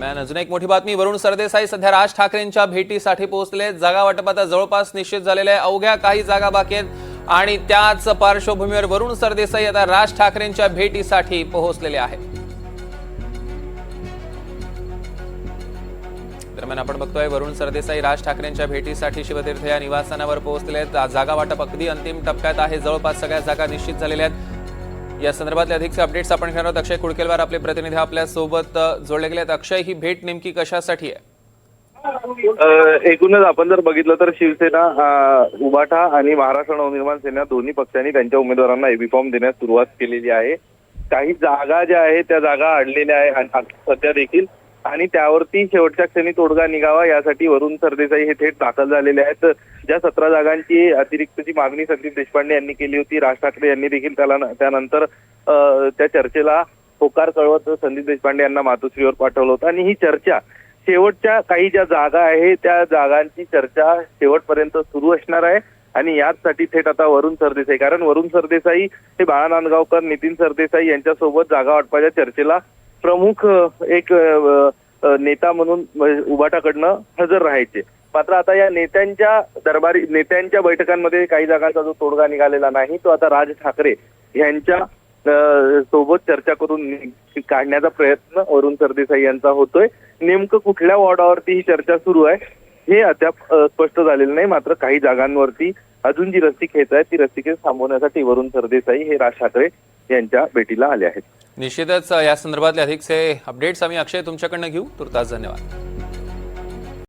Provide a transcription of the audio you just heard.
अजून एक मोठी बातमी, वरुण सरदेसाई सध्या राज ठाकरेंच्या भेटीसाठी पोहोचले। जागा वाटपाचा जवळपास निश्चित झालेला आहे, अवघ्या काही जागा बाकी आहेत आणि त्याच पार्श्वभूमीवर वरुण सरदेसाई आता राज ठाकरेंच्या भेटीसाठी पोहोचलेले आहेत। दरम्यान आपण बघतोय वरुण सरदेसाई राज ठाकरेंच्या भेटीसाठी शिवतीर्थ या निवासस्थानावर पोहोचले आहेत। जागा वाटप अगदी अंतिम टप्प्यात आहे, जवळपास सगळ्या जागा निश्चित झालेल्या आहेत। या संदर्भातले अधिकचे अपडेट्स आपण घेणार आहोत। अक्षय कुडकेलवार आपले प्रतिनिधी आपल्या सोबत जोडले गेले आहेत। अक्षय, ही भेट नेमकी कशासाठी आहे? एकूणच आपण जर बघितलं तर शिवसेना, उभाटा आणि महाराष्ट्र नवनिर्माण सेना दोन्ही पक्षांनी त्यांच्या उमेदवारांना एबी फॉर्म देण्यास सुरुवात केलेली आहे। काही जागा ज्या आहेत त्या जागा अडलेल्या आहे सध्या देखील, आणि त्यावरती शेवटच्या क्षणी तोडगा निघावा यासाठी वरुण सरदेसाई हे थेट दाखल झालेले आहेत। ज्या 17 जागांची अतिरिक्तची मागणी संदीप देशपांडे यांनी केली होती, राज ठाकरे यांनी देखील त्यानंतर त्या चर्चेला होकार कळवत संदीप देशपांडे यांना मातोश्रीवर पाठवलं होतं। आणि ही चर्चा शेवटच्या काही ज्या जागा आहे त्या जागांची चर्चा शेवटपर्यंत सुरू असणार आहे। आणि याचसाठी थेट आता वरुण सरदेसाई, कारण वरुण सरदेसाई हे बाळा नांदगावकर, नितीन सरदेसाई यांच्यासोबत जागा वाटपाच्या चर्चेला प्रमुख एक नेता म्हणून उभाटाकडनं हजर राहायचे। मात्र आता या नेत्यांच्या बैठकांमध्ये काही जागांचा जो तोडगा निघालेला नाही, तो आता राज ठाकरे यांच्या सोबत चर्चा करून काढण्याचा प्रयत्न वरुण सरदेसाई यांचा होतोय। नेमकं कुठल्या वॉर्डावरती ही चर्चा सुरू आहे हे अद्याप स्पष्ट झालेलं नाही। मात्र काही जागांवरती अजून जी रस्सीखेच आहे ती रस्सीखेच थांबवण्यासाठी वरुण सरदेसाई हे राज ठाकरे यांच्या भेटीला आले आहेत। निश्चितच या संदर्भातले अधिकचे अपडेट्स आम्ही अक्षय तुमच्याकडनं घेऊ। तुर्तास धन्यवाद।